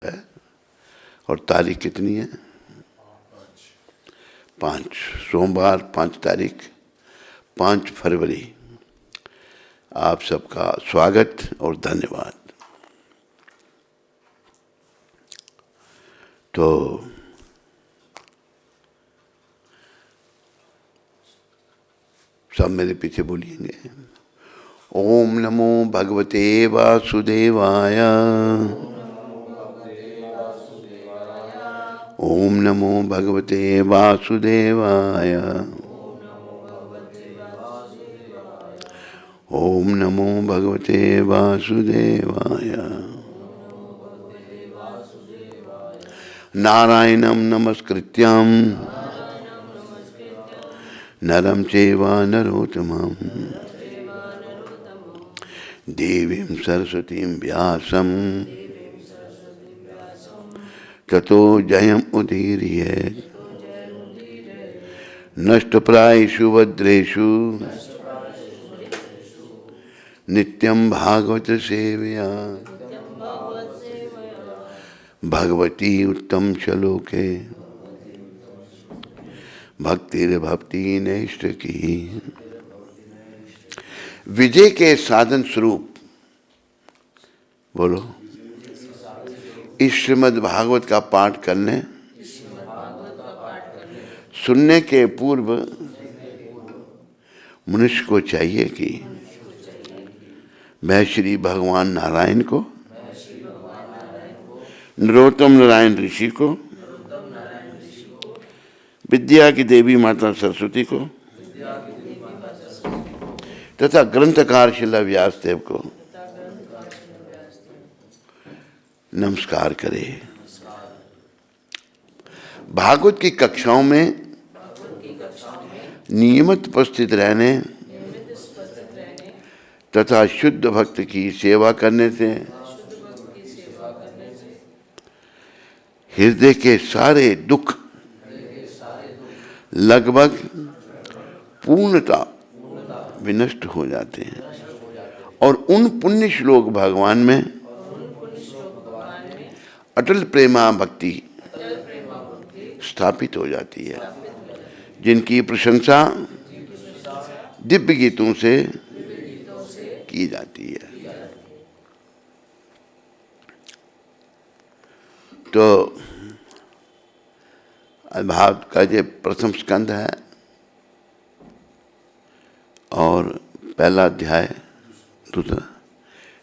है। और तारीख कितनी है? 5 सोमवार 5 तारीख 5 फरवरी। आप सबका स्वागत और धन्यवाद। तो सब मेरे पीछे बोलिएंगे, ओम नमो भगवते वासुदेवाय, ओम नमो भगवते वासुदेवाय, ओम नमो भगवते वासुदेवाय। नारायणं नमस्कृत्यं नरं चैव नरोत्तमं देवीं सरस्वतीं व्यासं ततो जयम् उदीरयेत्। नष्टप्रायेषु भद्रेषु नित्यं भागवत सेवया भगवती उत्तम श्लोके भक्तिर्भक्ति नैष्ठ की। विजय के साधन स्वरूप बोलो, इस श्रीमद् भागवत का पाठ करने सुनने के पूर्व मनुष्य को चाहिए कि मैं श्री भगवान नारायण को, नरोत्तम नारायण ऋषि को, विद्या की देवी माता सरस्वती को तथा ग्रंथकार श्रील व्यासदेव को नमस्कार करें। भागवत की कक्षाओं में नियमित उपस्थित रहने तथा शुद्ध भक्त की सेवा करने से हृदय के सारे दुख लगभग पूर्णतः विनष्ट हो जाते हैं और उन पुण्य श्लोक भगवान में अटल प्रेमा भक्ति स्थापित हो जाती है, जिनकी प्रशंसा दिव्य गीतों से की जाती है। तो भागवत का ये प्रथम स्कंद है और पहला अध्याय,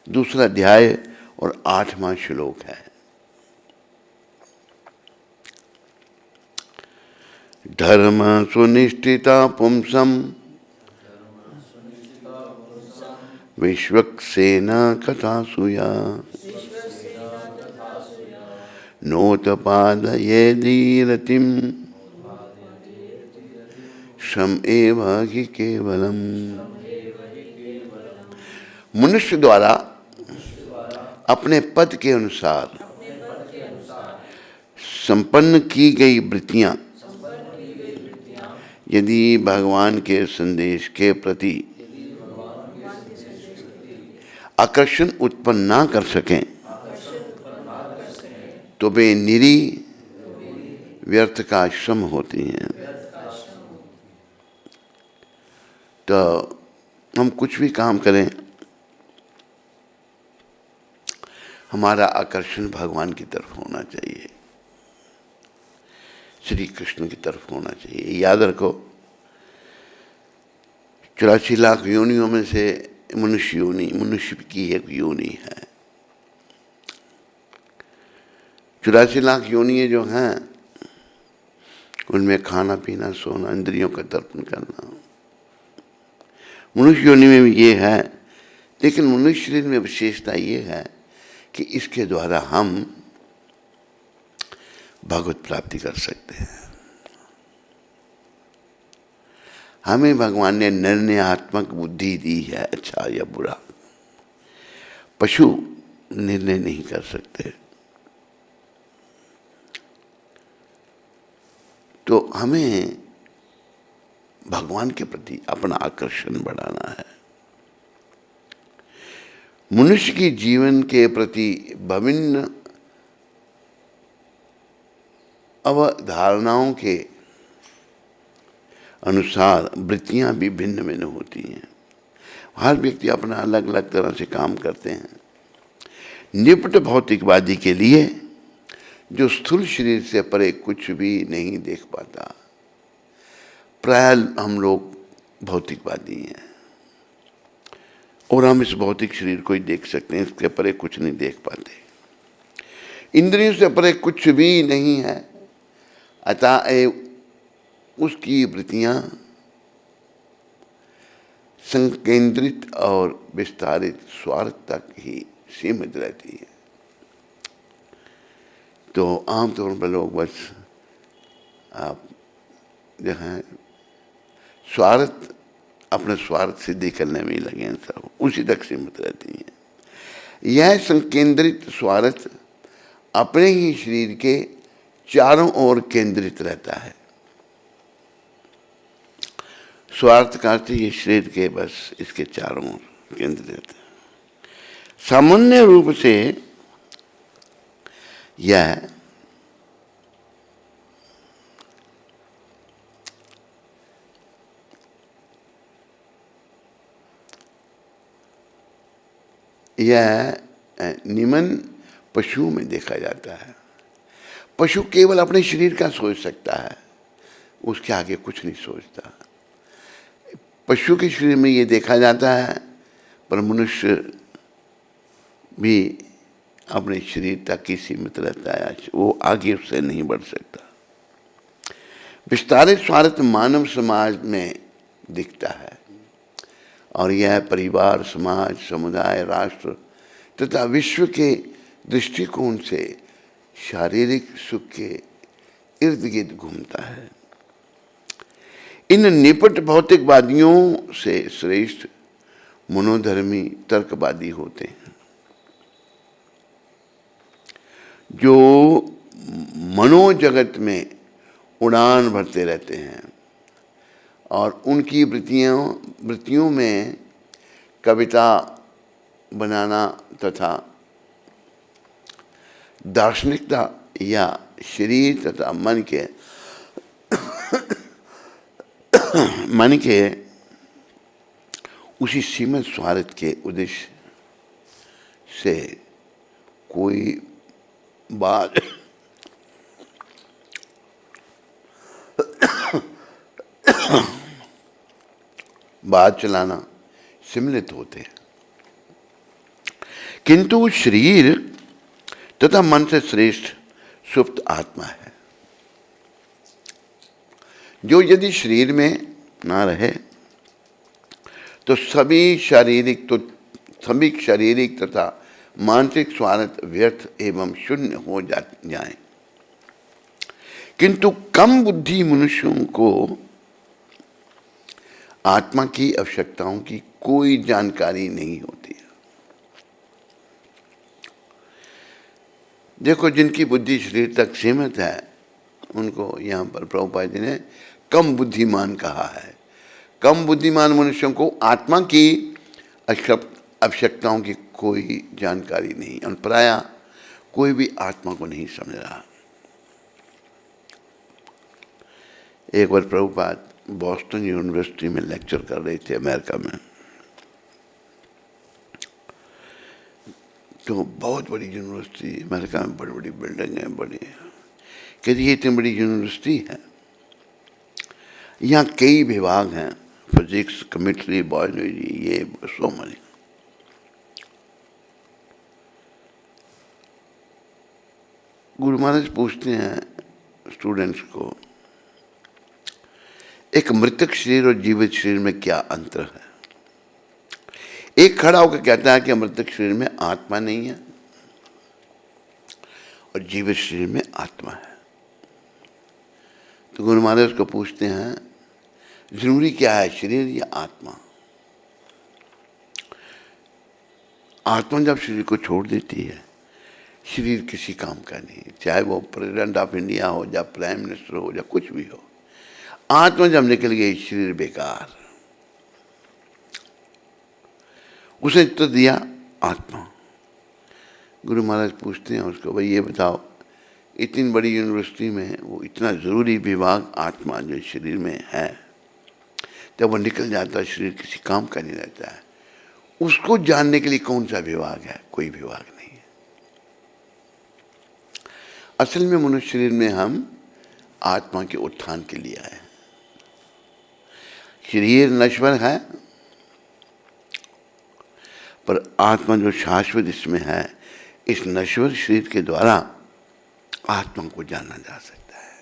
दूसरा अध्याय और 8वां श्लोक है। धर्म सुनिष्ठिता पुंसम विश्वक्सेना कथासूया नोत्पादये धीरतिम श्रम एव हि केवलम। मनुष्य द्वारा अपने पद के अनुसार संपन्न की गई वृत्तियां यदि भगवान के संदेश के प्रति आकर्षण उत्पन्न ना कर सकें तो वे निरी व्यर्थ का श्रम होती हैं। तो हम कुछ भी काम करें, हमारा आकर्षण भगवान की तरफ होना चाहिए, श्री कृष्ण की तरफ होना चाहिए। याद रखो, 84 लाख योनियों में से मनुष्य योनि मनुष्य की एक योनि है। 84 लाख योनियाँ जो हैं उनमें खाना पीना सोना इंद्रियों का तर्पण करना मनुष्य योनि में भी ये है। लेकिन मनुष्य शरीर में विशेषता ये है कि इसके द्वारा हम भगवत प्राप्ति कर सकते हैं। हमें भगवान ने निर्णयात्मक बुद्धि दी है, अच्छा या बुरा। पशु निर्णय नहीं कर सकते। तो हमें भगवान के प्रति अपना आकर्षण बढ़ाना है। मनुष्य की जीवन के प्रति विभिन्न अवधारणाओं के अनुसार वृत्तियां भी भिन्न भिन्न होती हैं। हर व्यक्ति अपना अलग अलग तरह से काम करते हैं। निपट भौतिकवादी के लिए जो स्थूल शरीर से परे कुछ भी नहीं देख पाता, प्राय हम लोग भौतिकवादी हैं और हम इस भौतिक शरीर को ही देख सकते हैं, इसके परे कुछ नहीं देख पाते। इंद्रियों से परे कुछ भी नहीं है, अतः उसकी वृत्तियां संकेंद्रित और विस्तारित स्वार्थ तक ही सीमित रहती है। तो आमतौर पर लोग बस आप जो हैं स्वार्थ, अपने स्वार्थ सिद्धि करने में ही लगे हैं, सब उसी तक सीमित रहती हैं। यह संकेंद्रित स्वार्थ अपने ही शरीर के चारों ओर केंद्रित रहता है। स्वार्थ का अर्थ ये शरीर के बस इसके चारों ओर केंद्रित रहता है। सामान्य रूप से यह निमन पशु में देखा जाता है। पशु केवल अपने शरीर का सोच सकता है, उसके आगे कुछ नहीं सोचता। पशु के शरीर में ये देखा जाता है, पर मनुष्य भी अपने शरीर तक ही सीमित रहता है, वो आगे उससे नहीं बढ़ सकता। विस्तारित स्वार्थ मानव समाज में दिखता है और यह परिवार, समाज, समुदाय, राष्ट्र तथा विश्व के दृष्टिकोण से शारीरिक सुख के इर्द गिर्द घूमता है। इन निपट भौतिकवादियों से श्रेष्ठ मनोधर्मी तर्कवादी होते हैं, जो मनोजगत में उड़ान भरते रहते हैं और उनकी वृत्तियों में कविता बनाना तथा दार्शनिकता या शरीर तथा मन के उसी सीमित स्वार्थ के उद्देश्य से कोई बात चलाना सम्मिलित होते हैं। किंतु शरीर तथा मन से श्रेष्ठ सुप्त आत्मा है, जो यदि शरीर में ना रहे तो सभी शारीरिक तथा मानसिक स्वार्थ व्यर्थ एवं शून्य हो जाए। किंतु कम बुद्धि मनुष्यों को आत्मा की आवश्यकताओं की कोई जानकारी नहीं होती है। देखो, जिनकी बुद्धि शरीर तक सीमित है, उनको यहाँ पर प्रभुपाद जी ने कम बुद्धिमान कहा है। कम बुद्धिमान मनुष्यों को आत्मा की आवश्यकताओं की कोई जानकारी नहीं, और प्रायः कोई भी आत्मा को नहीं समझ रहा। एक बार प्रभुपाद बॉस्टन यूनिवर्सिटी में लेक्चर कर रहे थे अमेरिका में, तो बहुत बड़ी यूनिवर्सिटी, अमेरिका में बड़ी बड़ी बिल्डिंग है, बड़ी। कहती ये इतनी बड़ी यूनिवर्सिटी है, यहाँ कई विभाग हैं, फिजिक्स, केमिस्ट्री, बायोलॉजी, ये सो मनी। गुरु महाराज पूछते हैं स्टूडेंट्स को, एक मृतक शरीर और जीवित शरीर में क्या अंतर है? एक खड़ा होकर कहता है कि मृतक शरीर में आत्मा नहीं है और जीवित शरीर में आत्मा है। तो गुरु महाराज को पूछते हैं, जरूरी क्या है, शरीर या आत्मा? आत्मा जब शरीर को छोड़ देती है, शरीर किसी काम का नहीं, चाहे वो प्रेसिडेंट ऑफ इंडिया हो या प्राइम मिनिस्टर हो या कुछ भी हो। आत्मा जब निकल गई, शरीर बेकार। उसे तो दिया आत्मा। गुरु महाराज पूछते हैं उसको, भाई ये बताओ, इतनी बड़ी यूनिवर्सिटी में वो इतना ज़रूरी विभाग आत्मा जो शरीर में है, जब वो निकल जाता है शरीर किसी काम का नहीं रहता है, उसको जानने के लिए कौन सा विभाग है? कोई विभाग नहीं है। असल में मनुष्य शरीर में हम आत्मा के उत्थान के लिए आए हैं। शरीर नश्वर है, पर आत्मा जो शाश्वत इसमें है, इस नश्वर शरीर के द्वारा आत्मा को जाना जा सकता है,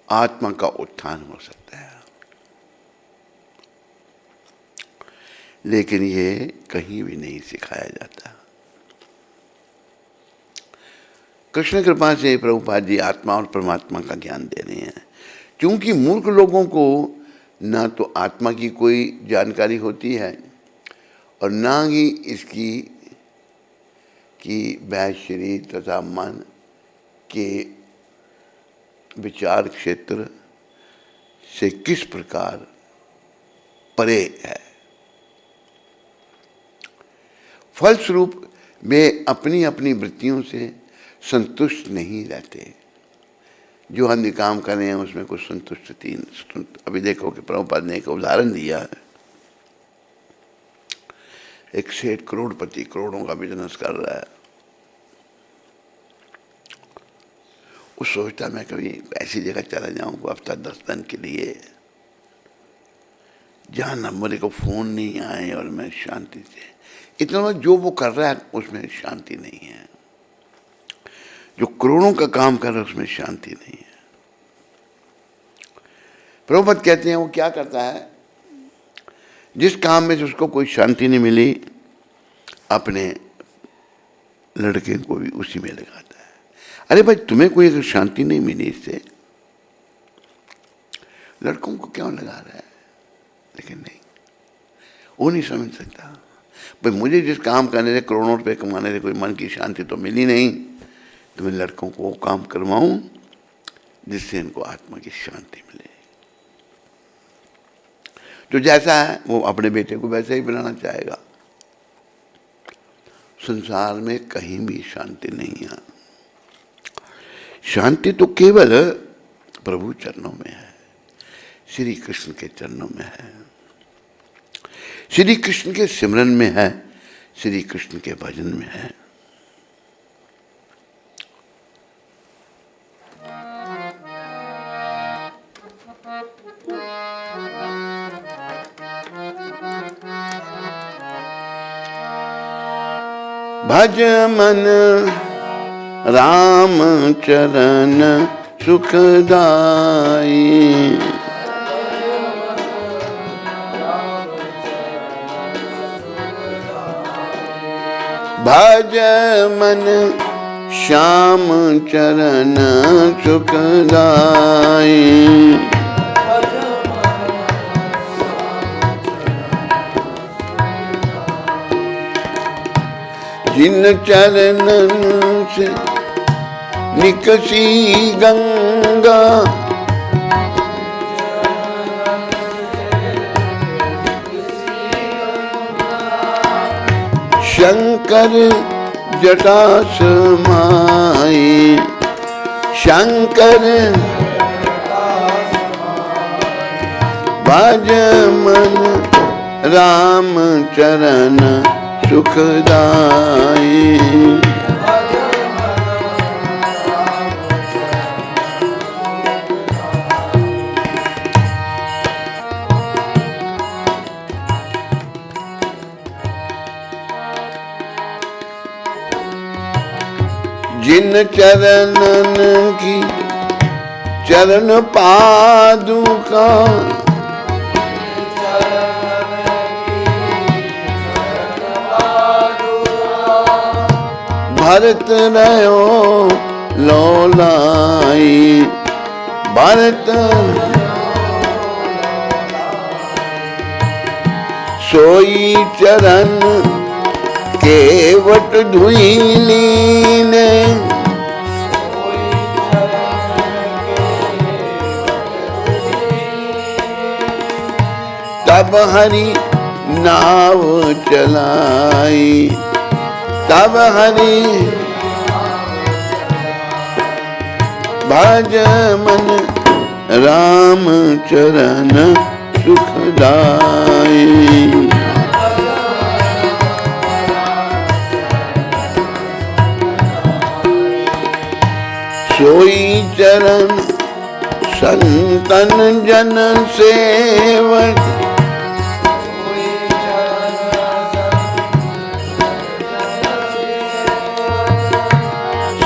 आत्मा का उत्थान हो सकता है। लेकिन ये कहीं भी नहीं सिखाया जाता। कृष्ण कृपा से प्रभुपाद जी आत्मा और परमात्मा का ज्ञान दे रहे हैं, क्योंकि मूर्ख लोगों को ना तो आत्मा की कोई जानकारी होती है और ना ही इसकी कि वह शरीर तथा मन के विचार क्षेत्र से किस प्रकार परे है। फलस्वरूप वे अपनी अपनी वृत्तियों से संतुष्ट नहीं रहते। जो हम काम कर रहे हैं उसमें कुछ संतुष्टि। अभी देखो कि प्रभुपाद ने एक उदाहरण दिया है, एक सेठ करोड़पति करोड़ों का बिजनेस कर रहा है। वो सोचता मैं कभी ऐसी जगह चला जाऊंगा हफ्ता 10 दिन के लिए, जहाँ नंबर को फोन नहीं आए और मैं शांति से, इतना जो वो कर रहा है उसमें शांति नहीं है। जो करोड़ों का काम कर रहा है उसमें शांति नहीं है। प्रभुपाद कहते हैं वो क्या करता है, जिस काम में से उसको कोई शांति नहीं मिली, अपने लड़के को भी उसी में लगाता है। अरे भाई तुम्हें कोई अगर शांति नहीं मिली इससे, लड़कों को क्यों लगा रहा है? लेकिन नहीं, वो नहीं समझ सकता भाई मुझे जिस काम करने से करोड़ों रुपए कमाने से कोई मन की शांति तो मिली नहीं, तो मैं लड़कों को वो काम करवाऊं जिससे इनको आत्मा की शांति मिले। जो जैसा है वो अपने बेटे को वैसा ही बनाना चाहेगा। संसार में कहीं भी शांति नहीं है। शांति तो केवल प्रभु चरणों में है, श्री कृष्ण के चरणों में है, श्री कृष्ण के सिमरन में है, श्री कृष्ण के भजन में है। भज मन राम चरण सुखदाई, भज मन श्याम चरण सुखदाई, जिन चरणन से निकसी गंगा, शंकर जटा समाई, शंकर भज मन राम चरण सुखदाई। जिन चरणन की चरण पादुका, भरत रहो लोलाई, भरत सोई चरण केवट धुईली ने, तब हरि नाव चलाई, तब हरि भज मन राम चरण सुखदाई। सोई चरण संतन जन सेवक,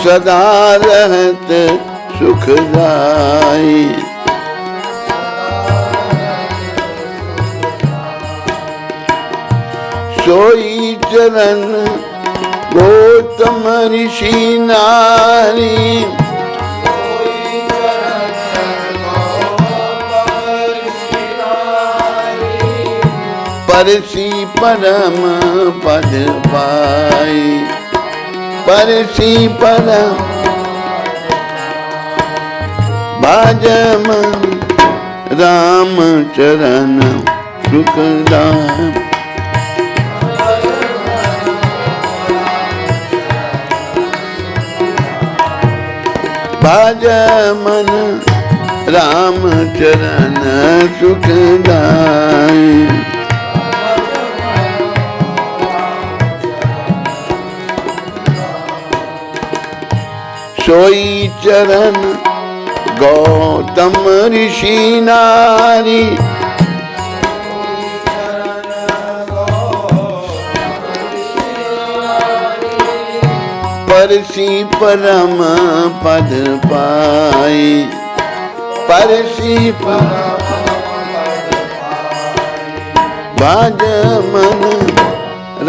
सदा रहत सुखदाई। सोई चरण गौतम ऋषि नारी, परसी परम पद पाई। परसी परम भज मन राम चरण सुखदाई। भज मन राम चरण सुखदाई। सोई चरण गौतम ऋषि नारी, परसी परम पद पाई। परसी परम भज मन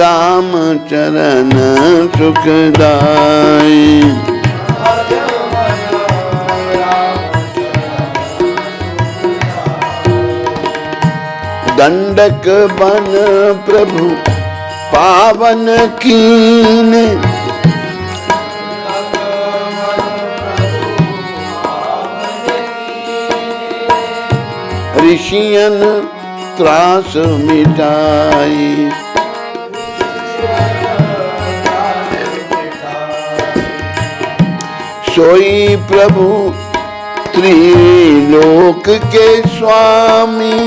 राम चरण सुखदाई। दंडक बन प्रभु पावन कीन, ऋषियन त्रास मिटाई। सोई प्रभु त्रिलोक के स्वामी,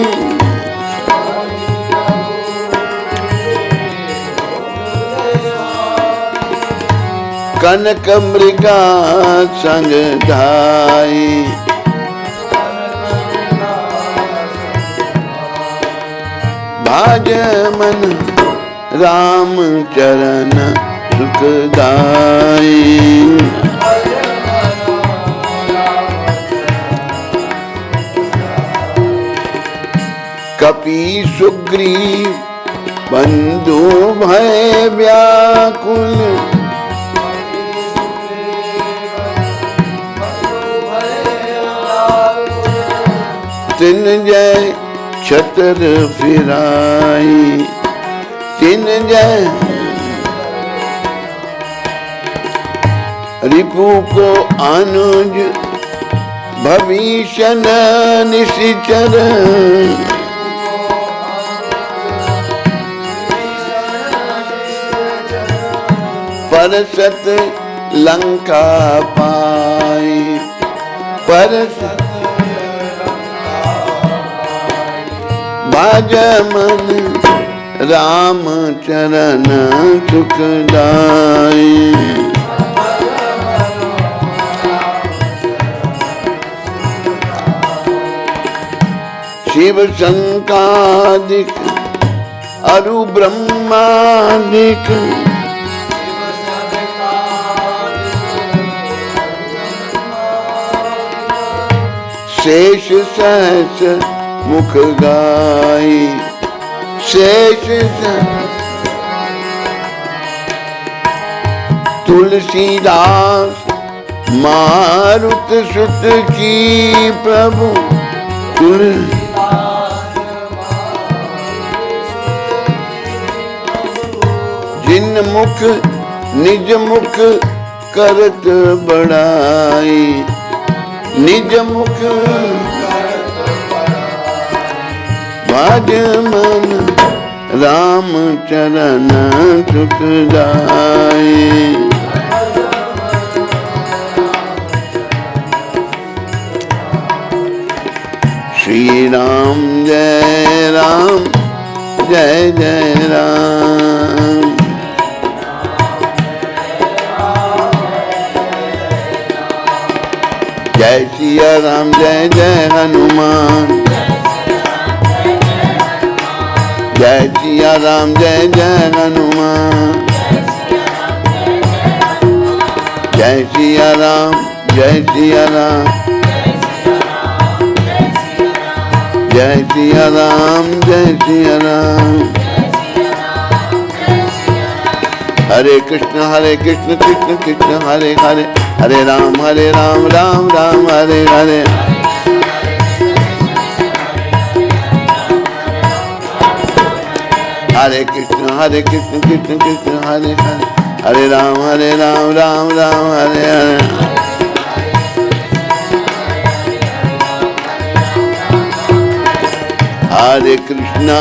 कनक मृगा संग धाई। भज मन राम चरण सुखदाई। कपि सुग्रीव बंधु भय व्याकुल, तिन जय छतर फिराई। तिन जय रिपु को अनुज भविष्य निशिचर, परसत लंका पाई। परसत भज मन राम चरण सुखदाई। शिव शंकादिक अरु ब्रह्मादिक, शेष सहस मुख गाई। शेष तुलसीदास मारुत सुत की प्रभु, जिन मुख निज मुख करत बड़ाई। निज मुख भज मन राम चरण सुखदाई। जय जय राम। जय सिया राम जय जय हनुमान। जय सिया राम जय जय हनुमान। जय सिया राम जय सिया राम। जय सिया राम जय सिया राम। हरे कृष्ण कृष्ण कृष्ण हरे हरे, हरे राम राम राम हरे हरे। हरे कृष्ण कृष्ण कृष्ण हरे हरे, हरे राम राम राम हरे हरे। हरे कृष्णा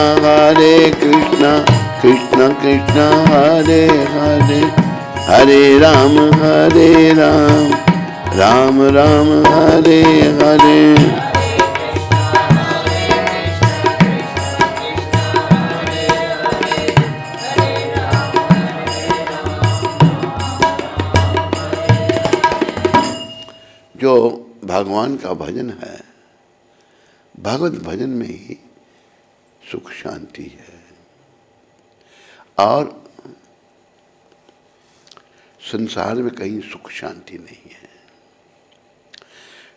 कृष्ण कृष्ण हरे हरे, हरे राम राम राम हरे हरे। जो भगवान का भजन है, भगवत भजन में ही सुख शांति है। और संसार में कहीं सुख शांति नहीं है।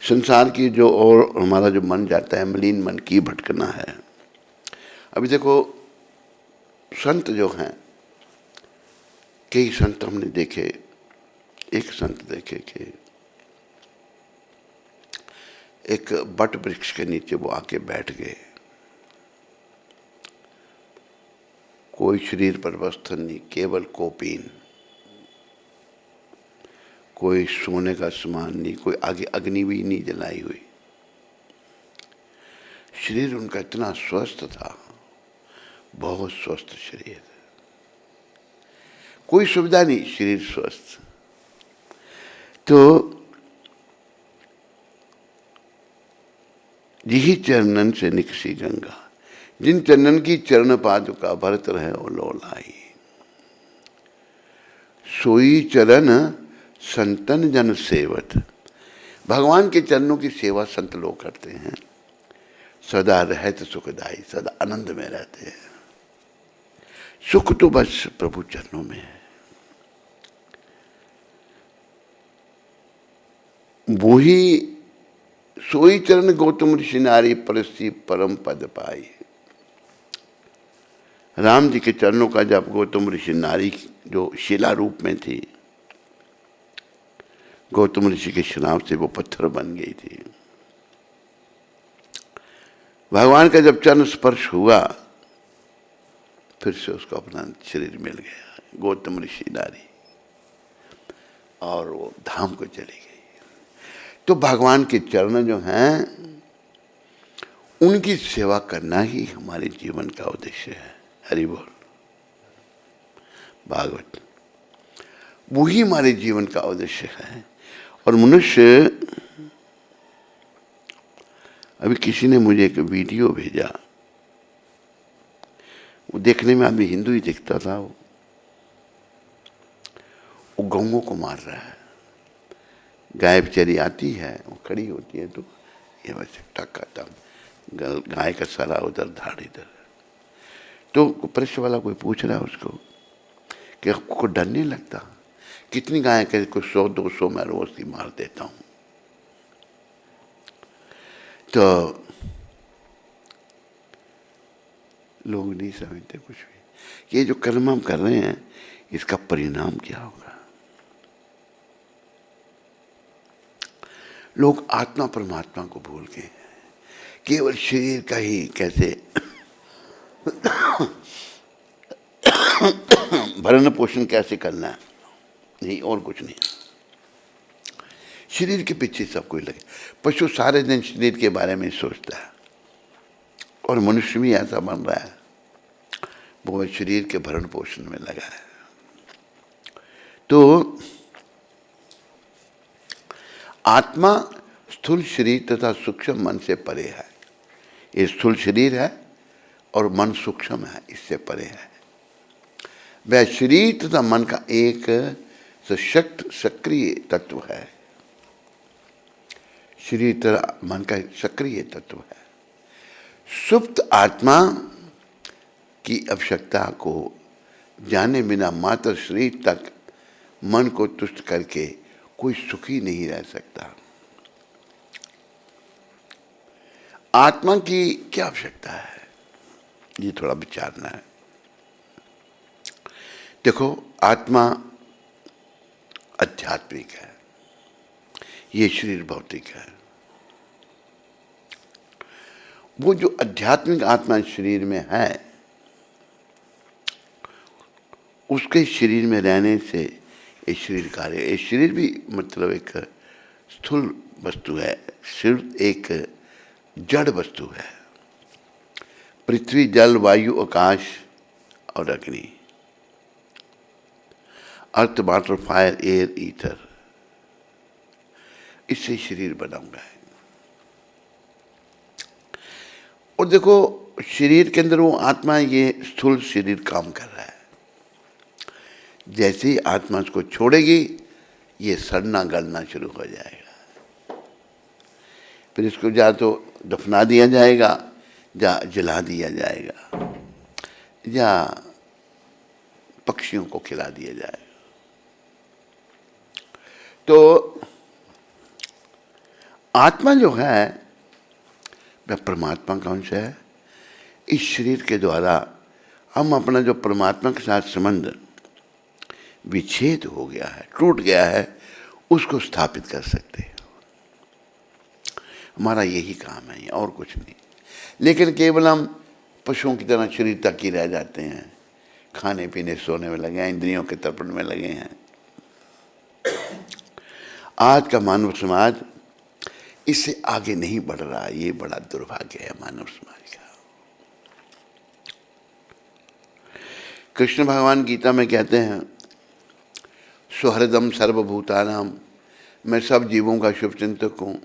संसार की जो और हमारा जो मन जाता है, मलिन मन की भटकना है। अभी देखो संत जो हैं, कई संत हमने देखे, एक संत देखे कि एक बट वृक्ष के नीचे वो आके बैठ गए। कोई शरीर पर वस्त्र नहीं, केवल कोपीन, कोई सोने का सामान नहीं, कोई आगे अग्नि भी नहीं जलाई हुई। शरीर उनका इतना स्वस्थ था, बहुत स्वस्थ शरीर, कोई सुविधा नहीं, शरीर स्वस्थ। तो यही चरणन से निकसी गंगा, जिन चरणन की चरण पादुका भरत रहे ओलोलाई। सोई चरण संतन जन सेवत। भगवान के चरणों की सेवा संत लोग करते हैं, सदा रहत सुखदाई, सदा आनंद में रहते हैं। सुख तो बस प्रभु चरणों में है। वही सोई चरण गौतम ऋषि नारी परस्ती परम पद पाई। राम जी के चरणों का जब गौतम ऋषि नारी जो शिला रूप में थी, गौतम ऋषि के श्राप से वो पत्थर बन गई थी। भगवान का जब चरण स्पर्श हुआ, फिर से उसको अपना शरीर मिल गया, गौतम ऋषि नारी, और वो धाम को चली गई। तो भगवान के चरण जो हैं, उनकी सेवा करना ही हमारे जीवन का उद्देश्य है। हरि बोल। भागवत वही हमारे जीवन का उद्देश्य है। और मनुष्य, अभी किसी ने मुझे एक वीडियो भेजा, वो देखने में आदमी हिंदू ही दिखता था। वो गौओं को मार रहा है। गाय बेचारी आती है, वो खड़ी होती है, तो ये बस टक्का टक, गाय का सारा उधर धाड़ इधर। तो प्रेस वाला कोई पूछ रहा है उसको कि आपको डर नहीं लगता? कितनी गायें, कह कोई 100-200 मैं रोज की मार देता हूँ। तो लोग नहीं समझते कुछ भी। ये जो कर्म हम कर रहे हैं, इसका परिणाम क्या होगा? लोग आत्मा परमात्मा को भूल गए, केवल शरीर का ही कैसे भरण पोषण कैसे करना है, नहीं और कुछ नहीं। शरीर के पीछे सब कोई लगे। पशु सारे दिन शरीर के बारे में सोचता है, और मनुष्य भी ऐसा बन रहा है, वो शरीर के भरण पोषण में लगा है। तो आत्मा स्थूल शरीर तथा सूक्ष्म मन से परे है। ये स्थूल शरीर है और मन सूक्ष्म है, इससे परे है। वह शरीर तथा मन का एक सशक्त सक्रिय तत्व है। शरीर तथा मन का एक सक्रिय तत्व है। सुप्त आत्मा की आवश्यकता को जाने बिना मात्र शरीर तक मन को तुष्ट करके कोई सुखी नहीं रह सकता। आत्मा की क्या आवश्यकता है, ये थोड़ा विचारना है। देखो, आत्मा आध्यात्मिक है, ये शरीर भौतिक है। वो जो आध्यात्मिक आत्मा शरीर में है, उसके शरीर में रहने से ये शरीर कार्य, ये शरीर भी मतलब एक स्थूल वस्तु है, शरीर एक जड़ वस्तु है। पृथ्वी, जल, वायु, आकाश और अग्नि, अर्थ, वाटर, फायर, एयर, ईथर, इससे शरीर बना हुआ है। और देखो, शरीर के अंदर वो आत्मा, ये स्थूल शरीर काम कर रहा है। जैसे ही आत्मा उसको छोड़ेगी, ये सड़ना गलना शुरू हो जाएगा। फिर इसको या तो दफना दिया जाएगा, या जला दिया जाएगा, या पक्षियों को खिला दिया जाएगा। तो आत्मा जो है वह परमात्मा का अंश है। इस शरीर के द्वारा हम अपना जो परमात्मा के साथ संबंध विच्छेद हो गया है, टूट गया है, उसको स्थापित कर सकते हैं। हमारा यही काम है, और कुछ नहीं। लेकिन केवल हम पशुओं की तरह शरीर तक ही रह जाते हैं, खाने पीने सोने में लगे हैं, इंद्रियों के तर्पण में लगे हैं। आज का मानव समाज इससे आगे नहीं बढ़ रहा। ये बड़ा दुर्भाग्य है मानव समाज का। कृष्ण भगवान गीता में कहते हैं, सुहृदम सर्वभूतानाम, मैं सब जीवों का शुभ चिंतक हूँ।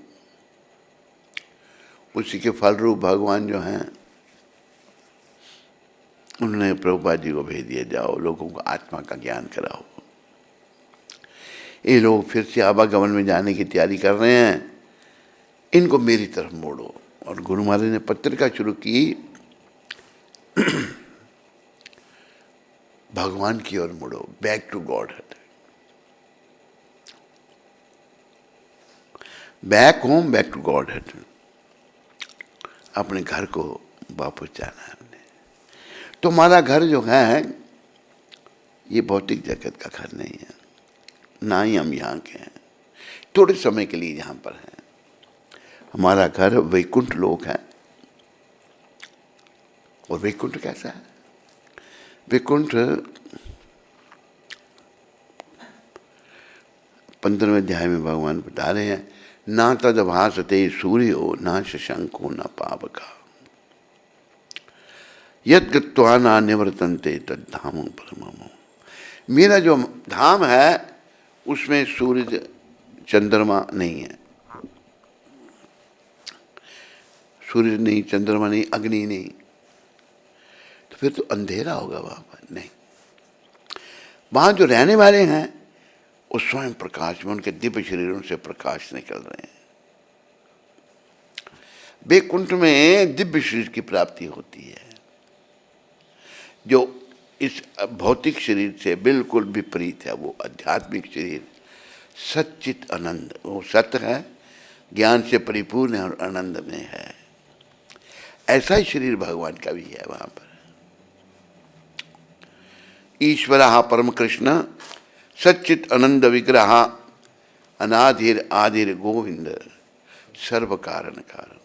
उसी के फल रूप भगवान जो हैं, उन्होंने प्रभुपाद जी को भेज दिया, जाओ लोगों को आत्मा का ज्ञान कराओ। ये लोग फिर से आवागमन में जाने की तैयारी कर रहे हैं, इनको मेरी तरफ मोड़ो। और गुरु महाराज ने पत्रिका शुरू की, भगवान की ओर मुड़ो, back to Godhead, back home, back to Godhead. अपने घर को वापस जाना है हमने। तो हमारा घर जो है, ये भौतिक जगत का घर नहीं है, ना ही हम यहाँ के हैं, थोड़े समय के लिए यहाँ पर हैं। हमारा घर वैकुंठ लोक है। और वैकुंठ कैसा है? वैकुंठ 15वें अध्याय में भगवान बता रहे हैं, ना तदभासते सूर्यो ना शशंको न पावका यद गत्वा ना निवर्तन्ते तद्धामो परममो। मेरा जो धाम है उसमें सूर्य चंद्रमा नहीं है, सूर्य नहीं, चंद्रमा नहीं, अग्नि नहीं, तो फिर तो अंधेरा होगा वहां पर। नहीं, वहां जो रहने वाले हैं वो स्वयं प्रकाश में, उनके दिव्य शरीरों से प्रकाश निकल रहे हैं। वैकुंठ में दिव्य शरीर की प्राप्ति होती है, जो इस भौतिक शरीर से बिल्कुल विपरीत है। वो आध्यात्मिक शरीर सच्चित आनंद, वो सत्य है, ज्ञान से परिपूर्ण है और आनंद में है। ऐसा ही शरीर भगवान का भी है वहां पर। ईश्वरः परम कृष्ण सच्चित आनंद विग्रह अनाधिर आदिर गोविंद सर्व कारण कारण।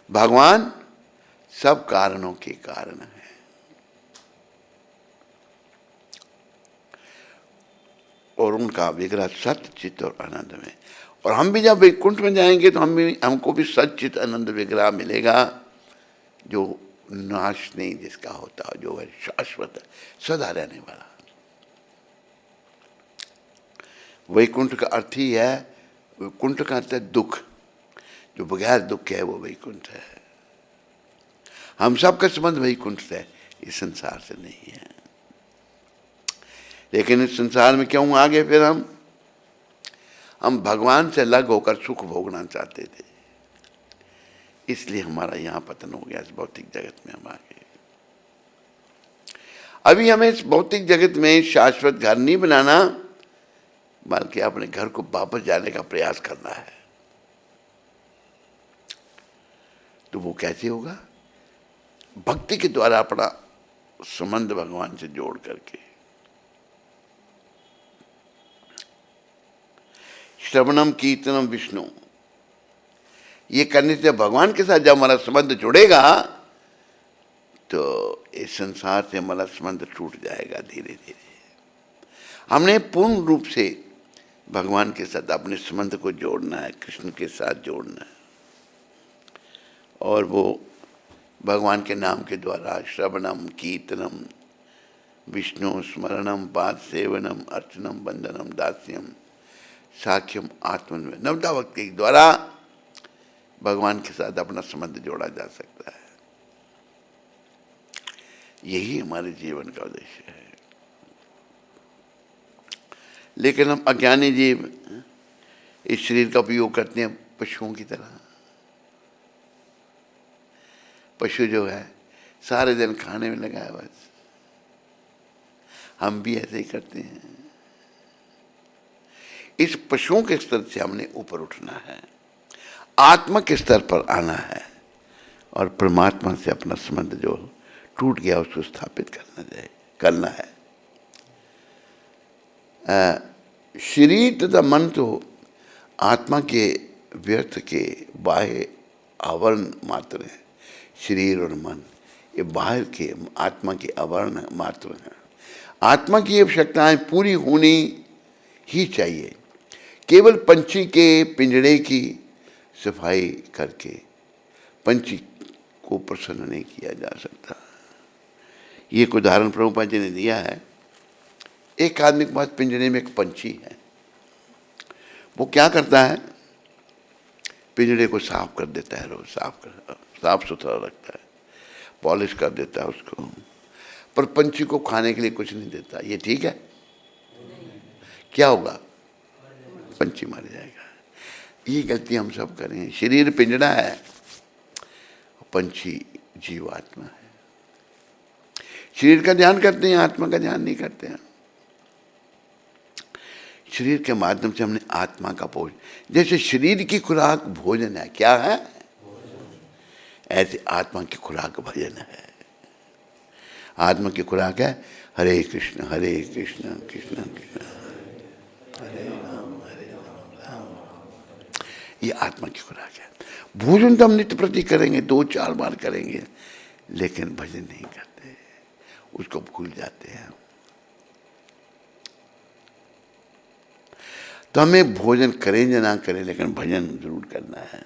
भगवान सब कारणों के कारण है। और उनका विग्रह सत्य चित्त और आनंद में। और हम भी जब वैकुंठ में जाएंगे तो हमको भी सच्चित आनंद विग्रह मिलेगा, जो नाश नहीं जिसका होता, जो है शाश्वत है, सदा रहने वाला। वैकुंठ का अर्थ ही है, वैकुंठ का अर्थ है दुख, जो बगैर दुख है वो वैकुंठ है। हम सबका संबंध वैकुंठ से है, इस संसार से नहीं है। लेकिन इस संसार में क्यों आगे फिर हम भगवान से अलग होकर सुख भोगना चाहते थे, इसलिए हमारा यहाँ पतन हो गया इस भौतिक जगत में हम आ गए। अभी हमें इस भौतिक जगत में शाश्वत घर नहीं बनाना, बल्कि अपने घर को वापस जाने का प्रयास करना है। तो वो कैसे होगा? भक्ति के द्वारा अपना संबंध भगवान से जोड़ करके। श्रवणम कीर्तनम विष्णु, ये करने से भगवान के साथ जब हमारा संबंध जुड़ेगा तो इस संसार से हमारा संबंध टूट जाएगा धीरे धीरे। हमने पूर्ण रूप से भगवान के साथ अपने संबंध को जोड़ना है, कृष्ण के साथ जोड़ना है। और वो भगवान के नाम के द्वारा श्रवणम कीर्तनम विष्णु स्मरणम पाद सेवनम अर्चनम वंदनम दास्यम साख्यम आत्मन्वय नवदा भक्ति के द्वारा भगवान के साथ अपना संबंध जोड़ा जा सकता है। यही हमारे जीवन का उद्देश्य है। लेकिन हम अज्ञानी जीव इस शरीर का उपयोग करते हैं पशुओं की तरह। पशु जो है सारे दिन खाने में लगा है बस, हम भी ऐसे ही करते हैं। इस पशुओं के स्तर से हमने ऊपर उठना है, आत्मा के स्तर पर आना है और परमात्मा से अपना संबंध जो टूट गया उसको स्थापित करना है। शरीर तथा मन तो आत्मा के व्यर्थ के बाह्य आवरण मात्र हैं। शरीर और मन ये बाहर के आत्मा के आवरण मात्र हैं। आत्मा की आवश्यकताएं पूरी होनी ही चाहिए। केवल पंछी के पिंजड़े की सफाई करके पंछी को प्रसन्न नहीं किया जा सकता। ये एक उदाहरण प्रभुपाद जी ने दिया है। एक आदमी के पास पिंजरे में एक पंछी है। वो क्या करता है? पिंजरे को साफ कर देता है, रोज साफ सुथरा रखता है, पॉलिश कर देता है उसको, पर पंछी को खाने के लिए कुछ नहीं देता। ये ठीक है? क्या होगा? पंछी मर जाएगा। ये गलती हम सब करें। शरीर पिंजरा है, पंछी जीवात्मा है। शरीर का ध्यान करते हैं, आत्मा का ध्यान नहीं करते हैं। शरीर के माध्यम से हमने आत्मा का भोजन, जैसे शरीर की खुराक भोजन है, क्या है? ऐसे आत्मा की खुराक भजन है। आत्मा की खुराक है हरे कृष्ण कृष्ण कृष्ण हरे राम राम। ये आत्मा की खुराक है। भोजन तो हम नित्य प्रति करेंगे, 2-4 बार करेंगे, लेकिन भजन नहीं करते, उसको भूल जाते हैं। तो हमें भोजन करें या ना करें, लेकिन भजन जरूर करना है।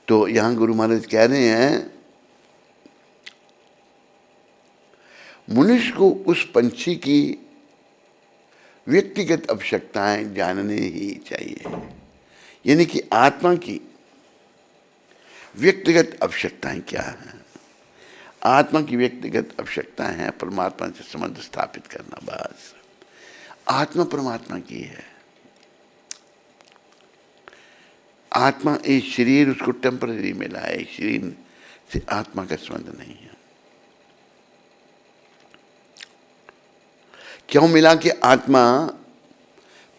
तो यहां गुरु महाराज कह रहे हैं मनुष्य को उस पंछी की व्यक्तिगत आवश्यकताएं जानने ही चाहिए। यानी कि आत्मा की व्यक्तिगत आवश्यकताएं क्या हैं? आत्मा की व्यक्तिगत आवश्यकताएं हैं परमात्मा से संबंध स्थापित करना। बस आत्मा परमात्मा की है। आत्मा एक शरीर उसको टेम्पररी मिला है, शरीर से आत्मा का संबंध नहीं है। क्यों मिला? कि आत्मा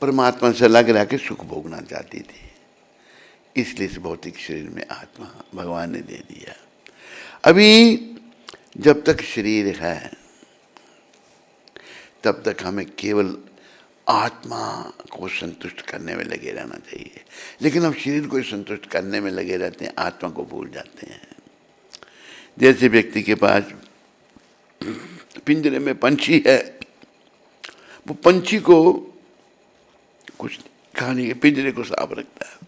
परमात्मा से अलग रह के सुख भोगना चाहती थी, इसलिए इस भौतिक शरीर में आत्मा भगवान ने दे दिया। अभी जब तक शरीर है तब तक हमें केवल आत्मा को संतुष्ट करने में लगे रहना चाहिए। लेकिन हम शरीर को संतुष्ट करने में लगे रहते हैं, आत्मा को भूल जाते हैं। जैसे व्यक्ति के पास पिंजरे में पंछी है, वो पंछी को कुछ खाने के, पिंजरे को साफ रखता है।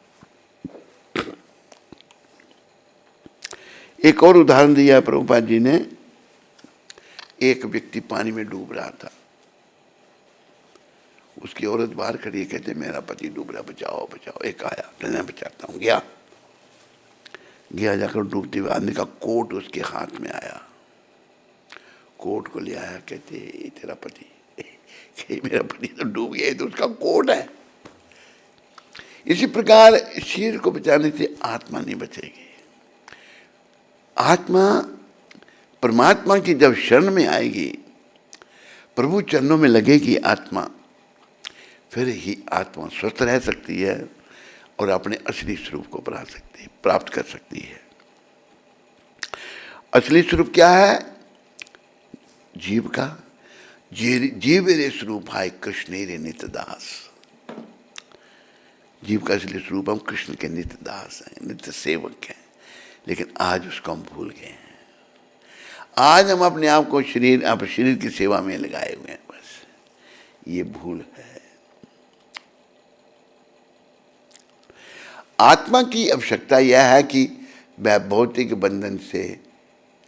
एक और उदाहरण दिया प्रभुपाद जी ने। एक व्यक्ति पानी में डूब रहा था, उसकी औरत बाहर खड़ी है, कहते मेरा पति डूब रहा, बचाओ बचाओ। एक आया, मैं बचाता हूँ। गया, गया, जाकर डूबते हुए आदमी का कोट उसके हाथ में आया, कोट को ले आया, कहते ये तेरा पति, मेरा पति तो डूब गया, तो उसका कोट है। इसी प्रकार शरीर को बचाने से आत्मा नहीं बचेगी। आत्मा परमात्मा की जब शरण में आएगी, प्रभु चरणों में लगेगी आत्मा, फिर ही आत्मा स्वस्थ रह सकती है और अपने असली स्वरूप को प्राप्त कर सकती है। असली स्वरूप क्या है? जीव का जीव रे स्वरूप है कृष्ण रे नित्य दास। जीव का असली स्वरूप हम कृष्ण के नित्य दास हैं, नित्य सेवक हैं, लेकिन आज उसको हम भूल गए हैं। आज हम अपने आप को शरीर की सेवा में लगाए हुए हैं, बस ये भूल है। आत्मा की आवश्यकता यह है कि वह भौतिक बंधन से,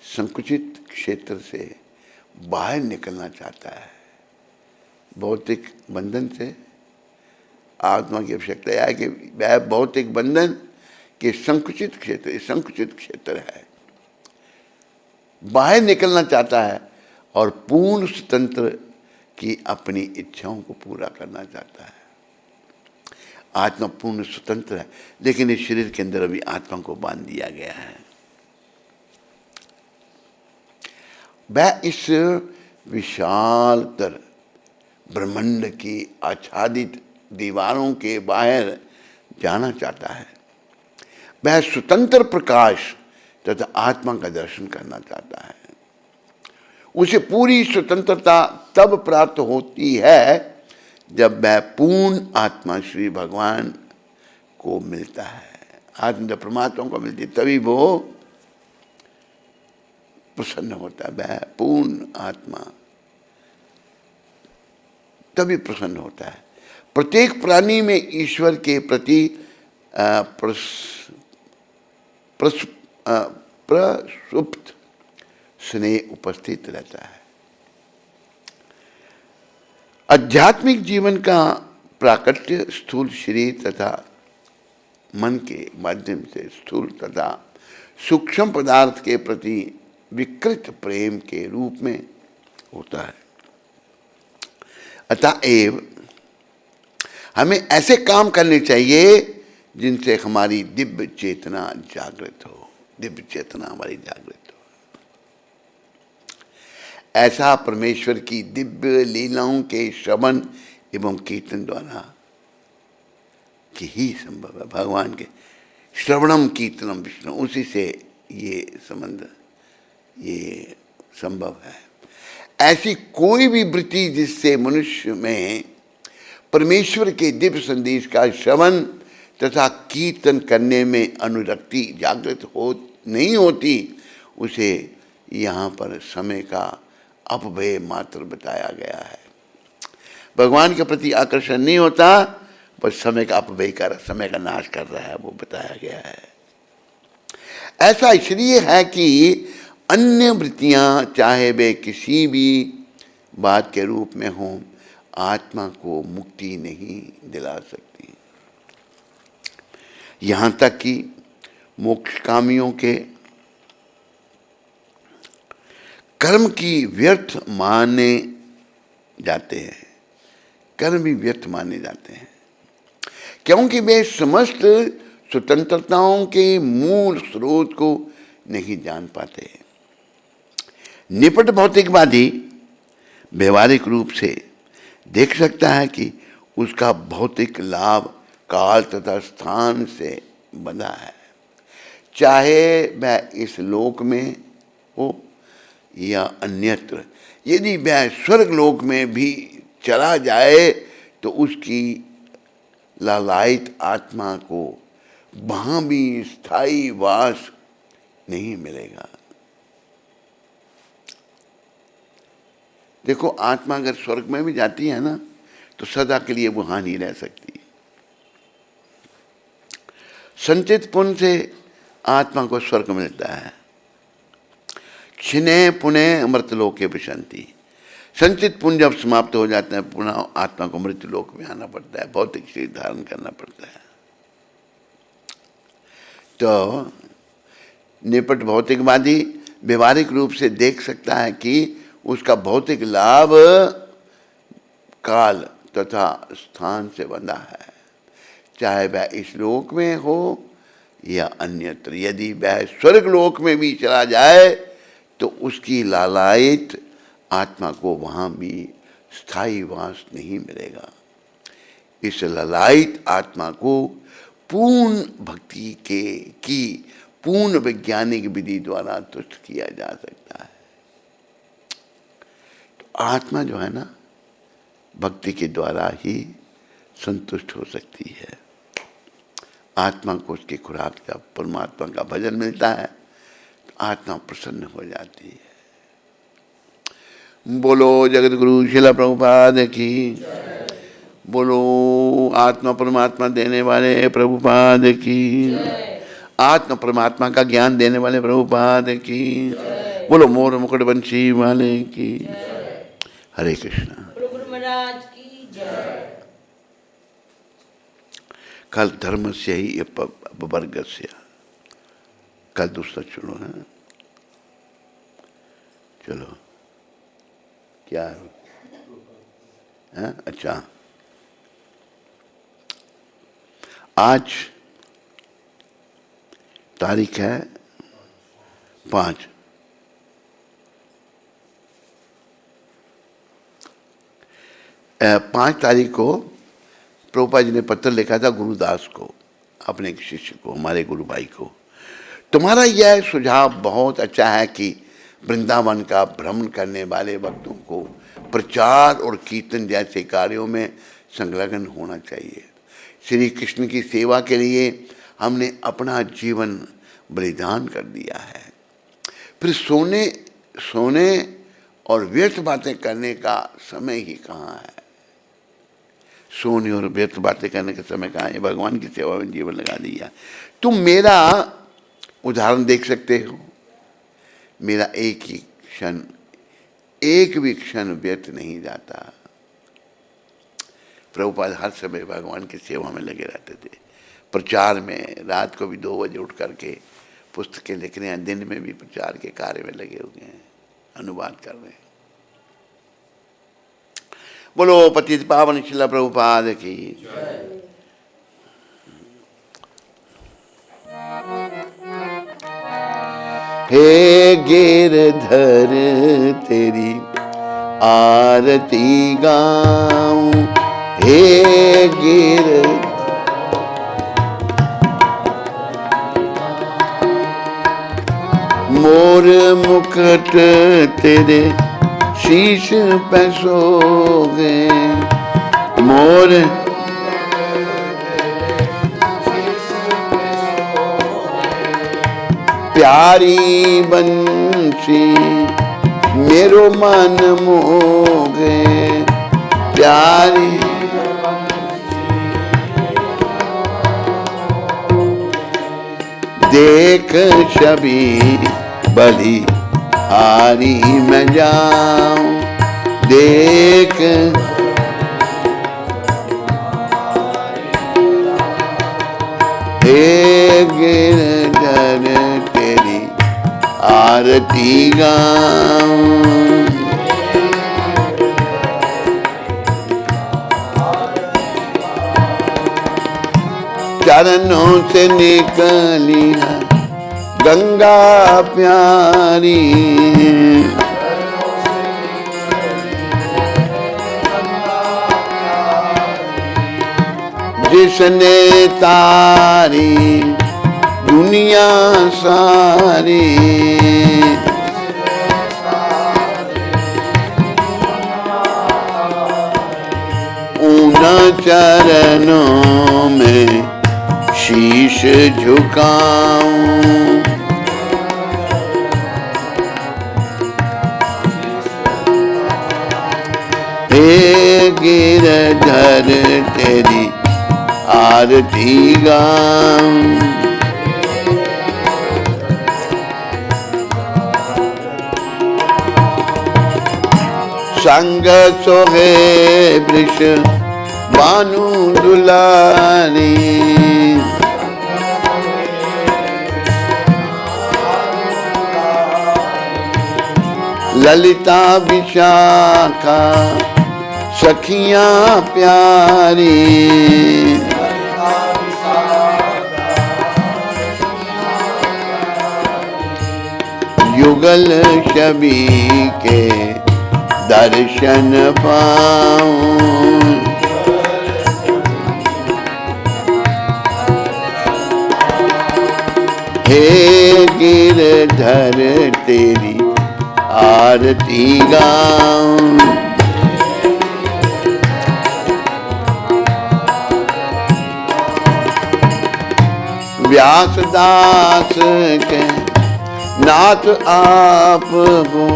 संकुचित क्षेत्र से बाहर निकलना चाहता है। भौतिक बंधन से आत्मा की आवश्यकता यह है कि वह भौतिक बंधन के संकुचित क्षेत्र है, बाहर निकलना चाहता है और पूर्ण स्वतंत्र की अपनी इच्छाओं को पूरा करना चाहता है। आत्मा पूर्ण स्वतंत्र है, लेकिन इस शरीर के अंदर अभी आत्मा को बांध दिया गया है। वह इस विशालतर ब्रह्मांड की आच्छादित दीवारों के बाहर जाना चाहता है। वह स्वतंत्र प्रकाश तथा आत्मा का दर्शन करना चाहता है। उसे पूरी स्वतंत्रता तब प्राप्त होती है जब वह पूर्ण आत्मा श्री भगवान को मिलता है। आत्मा जब परमात्मा को मिलती है तभी वो प्रसन्न होता है। वह पूर्ण आत्मा तभी प्रसन्न होता है। प्रत्येक प्राणी में ईश्वर के प्रति प्रसुप्त स्नेह उपस्थित रहता है। आध्यात्मिक जीवन का प्राकट्य स्थूल शरीर तथा मन के माध्यम से स्थूल तथा सूक्ष्म पदार्थ के प्रति विकृत प्रेम के रूप में होता है। अतएव हमें ऐसे काम करने चाहिए जिनसे हमारी दिव्य चेतना जागृत हो, दिव्य चेतना हमारी जागृत हो। ऐसा परमेश्वर की दिव्य लीलाओं के श्रवण एवं कीर्तन द्वारा कि ही संभव है। भगवान के श्रवणम कीर्तनम विष्णु, उसी से ये संबंध, ये संभव है। ऐसी कोई भी वृत्ति जिससे मनुष्य में परमेश्वर के दिव्य संदेश का श्रवण तथा कीर्तन करने में अनुरक्ति जागृत नहीं होती, उसे यहाँ पर समय का अपव्यय मात्र बताया गया है। भगवान के प्रति आकर्षण नहीं होता, बस समय का अपव्यय कर, समय का नाश कर रहा है, वो बताया गया है। ऐसा इसलिए है कि अन्य वृत्तियां चाहे वे किसी भी बात के रूप में हों, आत्मा को मुक्ति नहीं दिला सकती। यहाँ तक कि मोक्षकामियों के कर्म की व्यर्थ माने जाते हैं, कर्म भी व्यर्थ माने जाते हैं, क्योंकि वे समस्त स्वतंत्रताओं के मूल स्रोत को नहीं जान पाते। निपट भौतिकवादी व्यवहारिक रूप से देख सकता है कि उसका भौतिक लाभ काल तथा स्थान से बंधा है, चाहे वह इस लोक में हो या अन्यत्र। यदि वह स्वर्ग लोक में भी चला जाए तो उसकी लालायित आत्मा को वहाँ भी स्थायी वास नहीं मिलेगा। देखो, आत्मा अगर स्वर्ग में भी जाती है ना, तो सदा के लिए वहाँ नहीं रह सकती। संचित पुण्य से आत्मा को स्वर्ग मिलता है। क्षिणे पुण्य अमृतलोके विशंति। संचित पुण्य जब समाप्त हो जाता है, पुनः आत्मा को मृत्युलोक में आना पड़ता है, भौतिक शरीर धारण करना पड़ता है। तो निपट भौतिकवादी व्यवहारिक रूप से देख सकता है कि उसका भौतिक लाभ काल तथा स्थान से बंधा है, चाहे वह इस लोक में हो या अन्यत्र। यदि वह स्वर्ग लोक में भी चला जाए तो उसकी लालायित आत्मा को वहाँ भी स्थायी वास नहीं मिलेगा। इस लालायित आत्मा को पूर्ण भक्ति की पूर्ण वैज्ञानिक विधि द्वारा तुष्ट किया जा सकता है। तो आत्मा जो है ना, भक्ति के द्वारा ही संतुष्ट हो सकती है। आत्मा को उसकी खुराक जब परमात्मा का भजन मिलता है तो आत्मा प्रसन्न हो जाती है। बोलो जगत गुरु शिला प्रभुपाद की, बोलो आत्मा परमात्मा देने वाले प्रभुपाद की, आत्मा परमात्मा का ज्ञान देने वाले प्रभुपाद की, बोलो मोर मुकुट बंशी वाले की। हरे कृष्णा। कल धर्म से ही वर्ग से, कल दूसरा चुनो है। चलो क्या है? अच्छा, आज तारीख है 5। तारीख को प्रभुपाद जी ने पत्र लिखा था गुरुदास को, अपने एक शिष्य को, हमारे गुरु भाई को। तुम्हारा यह सुझाव बहुत अच्छा है कि वृंदावन का भ्रमण करने वाले भक्तों को प्रचार और कीर्तन जैसे कार्यों में संलग्न होना चाहिए। श्री कृष्ण की सेवा के लिए हमने अपना जीवन बलिदान कर दिया है, फिर सोने और व्यर्थ बातें करने का समय ही कहाँ है? सोने और व्यर्थ बातें करने का समय कहाँ है? भगवान की सेवा में जीवन लगा दिया। तुम मेरा उदाहरण देख सकते हो। मेरा एक भी क्षण व्यर्थ नहीं जाता। प्रभुपाद हर समय भगवान की सेवा में लगे रहते थे। प्रचार में रात को भी 2 बजे उठ करके पुस्तकें लिख रहे हैं, दिन में भी प्रचार के कार्य में लगे हुए हैं, अनुवाद कर रहे हैं। बोलो पतित पावन शिला प्रभुपाद की। हे गिरधर तेरी आरती गाऊं, हे गिरधर मोर मुकुट तेरे शीश पे सोगे, मोर प्यारी बंसी मेरो मन मोगे, प्यारी देख छवि बलि हारी मैं जाऊं, देख हे गिरधर तेरी आरती गाऊं। चरणों से निकली है गंगा प्यारी, जिसने तारी दुनिया सारी, उन चरणों में शीश झुकाऊं, हे गिरधर तेरी आरती गाऊं। संग सोहे वृष बानु दुलारी, ललिता विशाखा सखियां प्यारी, युगल छवि के दर्शन पाऊं। हे गिरधर तेरी आरती गाऊं। व्यासदास के नाथ आप हो,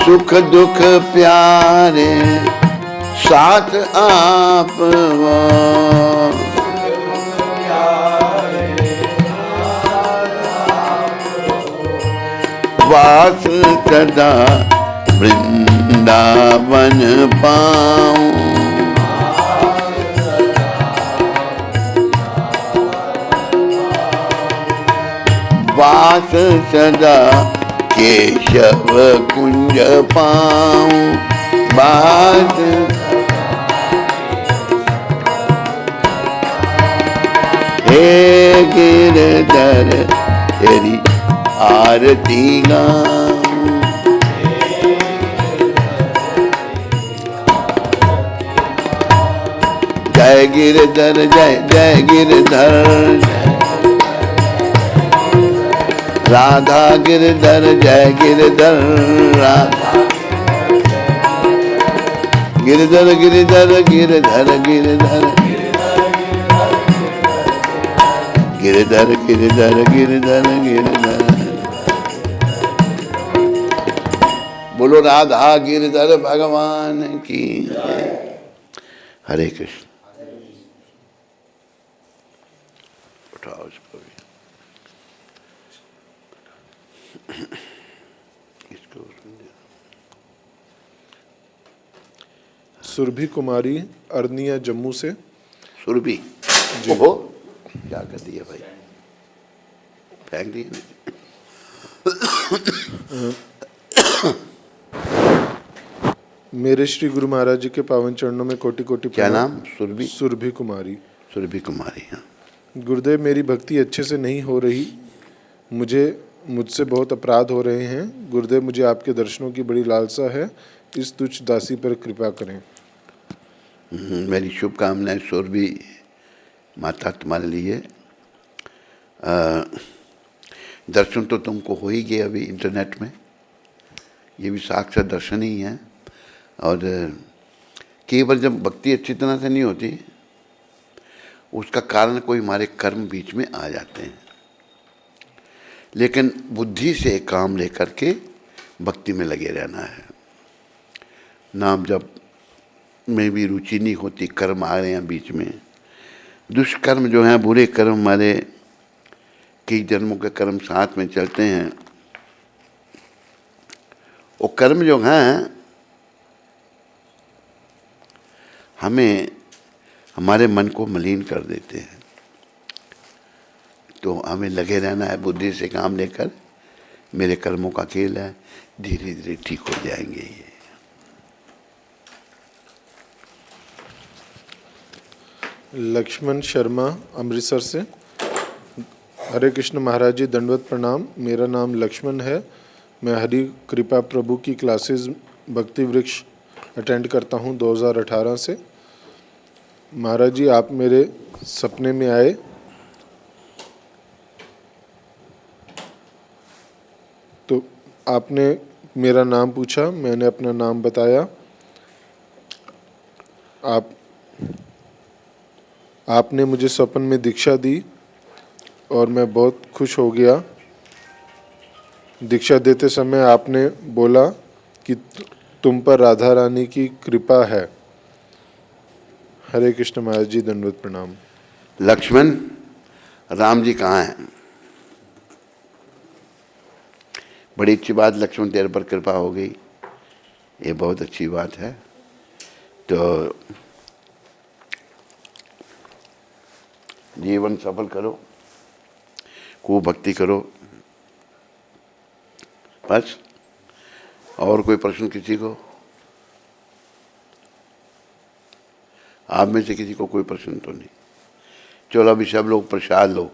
सुख दुख प्यारे साथ आप हो। वास सदा वृंदावन पाऊं। वास सदा केशव कुंज पाऊं। वास हे गिरधर तेरी आरती गाऊं। जय गिरधर जय जय गिरधर, राधा गिरधर जय गिरधर, राधा गिरधर गिरधर गिरधर गिरधर गिरधर गिरधर गिरधर गिरधर। बोलो राधा गिरधर भगवान की। हरे कृष्ण। उठाओ इसको भी, इसको। सुरभि कुमारी अरनिया जम्मू से। सुरभि, ओहो क्या कर दिया भाई, फेंक दिए। मेरे श्री गुरु महाराज जी के पावन चरणों में कोटि कोटि क्या प्रणाम। नाम? सुरभि? सुरभि कुमारी। सुरभि कुमारी, हाँ। गुरुदेव, मेरी भक्ति अच्छे से नहीं हो रही, मुझसे बहुत अपराध हो रहे हैं। गुरुदेव, मुझे आपके दर्शनों की बड़ी लालसा है, इस तुच्छ दासी पर कृपा करें। मेरी शुभकामनाएं सुरभि माता तुम्हारे लिए। दर्शन तो तुमको हो ही गए अभी इंटरनेट में, ये भी साक्षात दर्शन ही है। और कई बार जब भक्ति अच्छी तरह से नहीं होती, उसका कारण कोई हमारे कर्म बीच में आ जाते हैं, लेकिन बुद्धि से काम लेकर के भक्ति में लगे रहना है। नाम जप में भी रुचि नहीं होती, कर्म आ रहे हैं बीच में। दुष्कर्म जो हैं, बुरे कर्म, हमारे कई जन्मों के कर्म साथ में चलते हैं। वो कर्म जो हैं हमें, हमारे मन को मलिन कर देते हैं। तो हमें लगे रहना है बुद्धि से काम लेकर। मेरे कर्मों का खेल है, धीरे धीरे ठीक हो जाएंगे ये। लक्ष्मण शर्मा अमृतसर से। हरे कृष्ण महाराज जी, दंडवत प्रणाम। मेरा नाम लक्ष्मण है। मैं हरि कृपा प्रभु की क्लासेस भक्ति वृक्ष अटेंड करता हूँ 2018 से। महाराज जी, आप मेरे सपने में आए। तो आपने मेरा नाम पूछा, मैंने अपना नाम बताया। आपने मुझे स्वप्न में दीक्षा दी और मैं बहुत खुश हो गया। दीक्षा देते समय आपने बोला कि तुम पर राधा रानी की कृपा है। हरे कृष्ण महाराज जी, दंडवत प्रणाम। लक्ष्मण, राम जी कहाँ हैं? बड़ी अच्छी बात, लक्ष्मण तेरे पर कृपा हो गई, ये बहुत अच्छी बात है। तो जीवन सफल करो, खूब भक्ति करो। बस, और कोई प्रश्न किसी को? आप में से किसी को कोई प्रश्न तो नहीं? चलो अभी सब लोग प्रसाद लो।